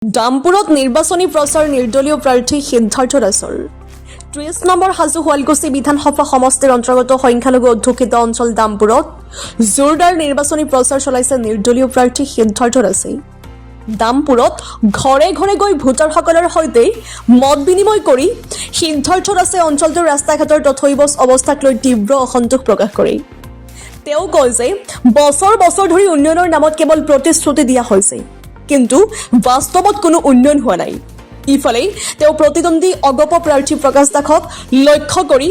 ডামপুৰত নিৰ্বাচনী প্ৰচাৰ নিৰ্দলীয় প্ৰাৰ্থী সিদ্ধাৰ্থ দাসৰ ৩০ নম্বৰ হাজো শুৱালকুছি বিধানসভা সমষ্টিৰ অন্তৰ্গত সংখ্যালঘু অধ্যুষিত অঞ্চল ডামপুৰত জোৰদাৰ নিৰ্বাচনী প্ৰচাৰ চলাইছে নিৰ্দলীয় প্ৰাৰ্থী সিদ্ধাৰ্থ দাসে। ডামপুৰত ঘৰে ঘৰে গৈ ভোটাৰসকলৰ সৈতে মত বিনিময় কৰি সিদ্ধাৰ্থ দাসে অঞ্চলটোৰ ৰাস্তা ঘাটৰ তথৈবচ অৱস্থাক লৈ তীব্ৰ অসন্তোষ প্ৰকাশ কৰে। তেওঁ কয় যে বছৰ বছৰ ধৰি উন্নয়নৰ নামত কেৱল প্ৰতিশ্ৰুতি দিয়া হৈছে, কিন্তু বাস্তৱত কোনো উন্নয়ন হোৱা নাই। ইফালে তেওঁ প্ৰতিদ্বন্দ্বী অগপ প্ৰাৰ্থী প্ৰকাশ দাসক লক্ষ্য কৰি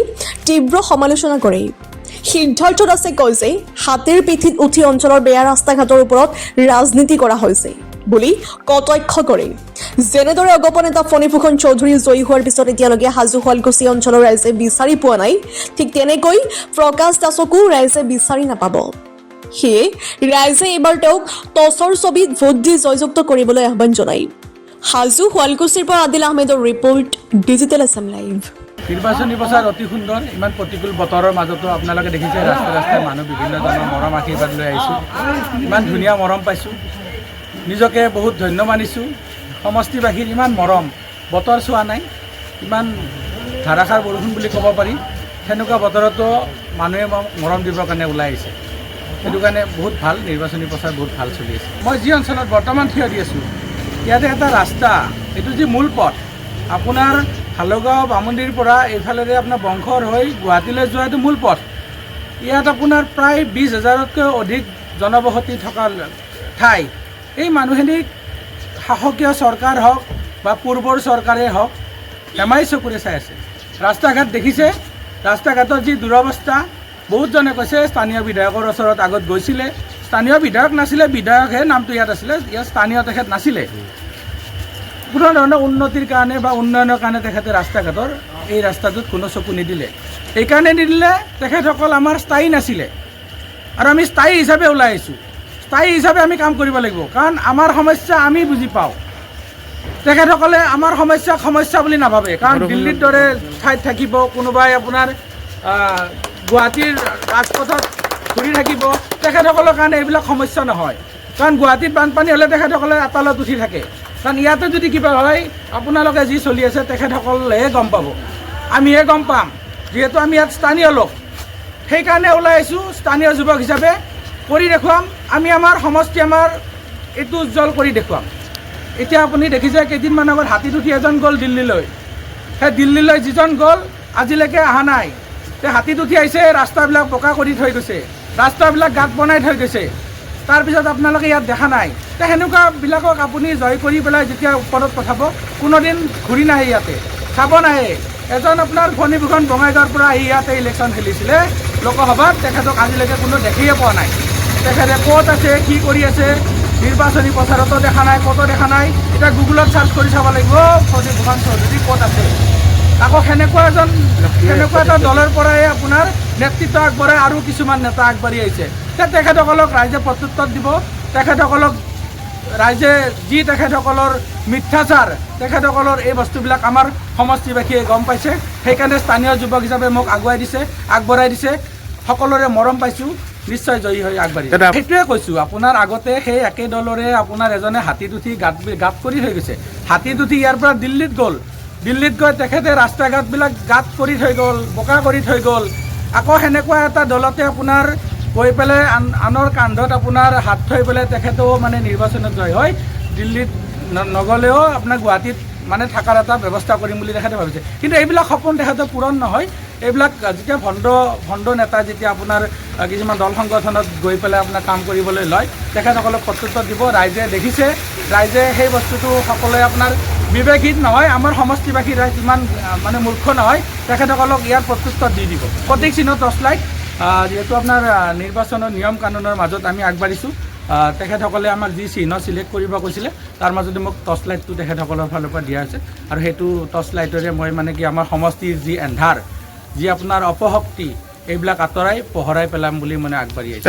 তীব্ৰ সমালোচনা কৰে। সিদ্ধাৰ্থ দাসে কয় যে হাতীৰ পিঠিত উঠি অঞ্চলৰ বেয়া ৰাস্তা ঘাটৰ ওপৰত ৰাজনীতি কৰা হৈছে বুলি কটাক্ষ কৰে। যেনেদৰে অগপ নেতা ফণীভূষণ চৌধুৰী জয়ী হোৱাৰ পিছত এতিয়ালৈকে হাজো শুৱালকুছি অঞ্চলৰ ৰাইজে বিচাৰি পোৱা নাই, ঠিক তেনেকৈ প্ৰকাশ দাসকো ৰাইজে বিচাৰি নাপাব। সেয়ে ৰাইজে এইবাৰ তেওঁক টছৰ ছবিত ভোট দি জয়যুক্ত কৰিবলৈ আহ্বান জনায়। হাজো শুৱালকুছিৰ পৰা আদিল আহমেদৰ ৰিপৰ্ট, ডিজিটেল আছাম লাইভ। নিৰ্বাচনী প্ৰচাৰ অতি সুন্দৰ। ইমান প্ৰতিকূল বতৰৰ মাজতো আপোনালোকে দেখিছে ৰাস্তাই ৰাস্তাই মানুহ বিভিন্ন ধৰণৰ মৰম আশীৰ্বাদ লৈ আহিছোঁ। ইমান ধুনীয়া মৰম পাইছোঁ, নিজকে বহুত ধন্য মানিছোঁ। সমষ্টিবাসীৰ ইমান মৰম, বতৰ চোৱা নাই, ইমান ধাৰাসাৰ বৰষুণ বুলি ক'ব পাৰি। সেনেকুৱা বতৰতো মানুহে মৰম দিবৰ কাৰণে ওলাই আহিছে। সেইটো কাৰণে বহুত ভাল, নিৰ্বাচনী প্ৰচাৰ বহুত ভাল চলি আছে। মই যি অঞ্চলত বৰ্তমান থিয় দি আছোঁ, ইয়াতে এটা ৰাস্তা, এইটো যি মূল পথ, আপোনাৰ হালগাঁও বামুণীৰ পৰা এইফালেৰে আপোনাৰ বংশৰ হৈ গুৱাহাটীলৈ যোৱা এইটো মূল পথ। ইয়াত আপোনাৰ প্ৰায় ২০,০০০তকৈ অধিক জনবসতি থকা ঠাই। এই মানুহখিনিক শাসকীয় চৰকাৰ হওক বা পূৰ্বৰ চৰকাৰে হওক হেমাই চকুৰে চাই আছে। ৰাস্তা ঘাট দেখিছে, ৰাস্তা ঘাটৰ যি দুৰৱস্থা, বহুতজনে কৈছে স্থানীয় বিধায়কৰ ওচৰত আগত গৈছিলে। স্থানীয় বিধায়ক নাছিলে, বিধায়কহে নামটো ইয়াত আছিলে, ইয়াত স্থানীয় তেখেত নাছিলে। কোনো ধৰণৰ উন্নতিৰ কাৰণে বা উন্নয়নৰ কাৰণে তেখেতে ৰাস্তা ঘাটৰ এই ৰাস্তাটোত কোনো চকু নিদিলে। সেইকাৰণে নিদিলে, তেখেতসকল আমাৰ স্থায়ী নাছিলে আৰু আমি স্থায়ী হিচাপে ওলাই আহিছোঁ। স্থায়ী হিচাপে আমি কাম কৰিব লাগিব, কাৰণ আমাৰ সমস্যা আমি বুজি পাওঁ। তেখেতসকলে আমাৰ সমস্যা বুলি নাভাবে, কাৰণ দিল্লীৰ দৰে ঠাইত থাকিব, কোনোবাই আপোনাৰ গুৱাহাটীৰ ৰাজপথত ঘূৰি থাকিব। তেখেতসকলৰ কাৰণে এইবিলাক সমস্যা নহয়, কাৰণ গুৱাহাটীত বানপানী হ'লে তেখেতসকলে আতালত উঠি থাকে। কাৰণ ইয়াতে যদি কিবা হয়, আপোনালোকে যি চলি আছে তেখেতসকলেহে গম পাব, আমিহে গম পাম, যিহেতু আমি ইয়াত স্থানীয় লোক। সেইকাৰণে ওলাই আহিছোঁ স্থানীয় যুৱক হিচাপে, কৰি দেখুৱাম আমি আমাৰ সমষ্টি, আমাৰ এইটো উজ্জ্বল কৰি দেখুৱাম। এতিয়া আপুনি দেখিছে কেইদিনমান আগত হাতীত উঠি এজন গ'ল দিল্লীলৈ। সেই দিল্লীলৈ যিজন গ'ল আজিলৈকে অহা নাই। সেই হাতীত উঠি আহিছে, ৰাস্তাবিলাক বোকা কৰি থৈ গৈছে, ৰাস্তাবিলাক গাঁত বনাই থৈ গৈছে। তাৰপিছত আপোনালোকে ইয়াত দেখা নাই। তে সেনেকুৱাবিলাকক আপুনি জয় কৰি পেলাই যেতিয়া ওপৰত পঠাব, কোনোদিন ঘূৰি নাহে, ইয়াতে চাব নাহে। এজন আপোনাৰ ফণীভূষণ বঙাইগাঁৱৰ পৰা আহি ইয়াতে ইলেকশ্যন খেলিছিলে লোকসভাত, তেখেতক আজিলৈকে কোনো দেখিয়ে পোৱা নাই। তেখেতে ক'ত আছে, কি কৰি আছে, নিৰ্বাচনী প্ৰচাৰতো দেখা নাই, ক'তো দেখা নাই। এতিয়া গুগলত চাৰ্চ কৰি চাব লাগিব ফণীভূষণ চৌধুৰী ক'ত আছে। আকৌ সেনেকুৱা এটা দলৰ পৰাই আপোনাৰ নেতৃত্ব আগবঢ়াই আৰু কিছুমান নেতা আগবাঢ়ি আহিছে। তেখেতসকলক ৰাইজে প্ৰত্যুত্তৰ দিব। তেখেতসকলক ৰাইজে যি তেখেতসকলৰ মিথ্যাচাৰ, তেখেতসকলৰ এই বস্তুবিলাক আমাৰ সমষ্টিবাসীয়ে গম পাইছে। সেইকাৰণে স্থানীয় যুৱক হিচাপে মোক আগবঢ়াই দিছে। সকলোৰে মৰম পাইছোঁ, নিশ্চয় জয়ী হৈ আগবাঢ়ি। সেইটোৱে কৈছোঁ, আপোনাৰ আগতে সেই একে দলৰে আপোনাৰ এজনে হাতীত উঠি গাঁত কৰি থৈ গৈছে। হাতীত উঠি ইয়াৰ পৰা দিল্লীত গ'ল, দিল্লীত গৈ তেখেতে ৰাস্তা ঘাটবিলাক গাঁত কৰি থৈ গ'ল, বোকা কৰি থৈ গ'ল। আকৌ সেনেকুৱা এটা দলতে আপোনাৰ গৈ পেলাই আনৰ কান্ধত আপোনাৰ হাত থৈ পেলাই তেখেতেও মানে নিৰ্বাচনত জয় হয়। দিল্লীত নগ'লেও আপোনাৰ গুৱাহাটীত মানে থকাৰ এটা ব্যৱস্থা কৰিম বুলি তেখেতে ভাবিছে। কিন্তু এইবিলাক সপোন তেখেতৰ পূৰণ নহয়। এইবিলাক যেতিয়া ভণ্ড নেতা যেতিয়া আপোনাৰ কিছুমান দল সংগঠনত গৈ পেলাই আপোনাৰ কাম কৰিবলৈ লয়, তেখেতসকলক প্ৰত্যুত্তৰ দিব। ৰাইজে দেখিছে, ৰাইজে সেই বস্তুটো সকলোৱে আপোনাৰ বিবেকহীন নহয়। আমাৰ সমষ্টিবাসী ৰাইজ ইমান মানে মূৰ্খ নহয়, তেখেতসকলক ইয়াৰ প্ৰত্যুত্তৰ দি দিব। প্ৰতীক চিহ্ন টৰ্চ লাইট, যিহেতু আপোনাৰ নিৰ্বাচনৰ নিয়ম কানুনৰ মাজত আমি আগবাঢ়িছোঁ। তেখেতসকলে আমাক যি চিহ্ন চিলেক্ট কৰিব কৈছিলে, তাৰ মাজতে মোক টৰ্চ লাইটটো তেখেতসকলৰ ফালৰ পৰা দিয়া হৈছে। আৰু সেইটো টৰ্চ লাইটেৰে মই মানে কি আমাৰ সমষ্টিৰ যি এন্ধাৰ, যি আপোনাৰ অপশক্তি, এইবিলাক আঁতৰাই পোহৰাই পেলাম বুলি মানে আগবাঢ়ি আহিছোঁ।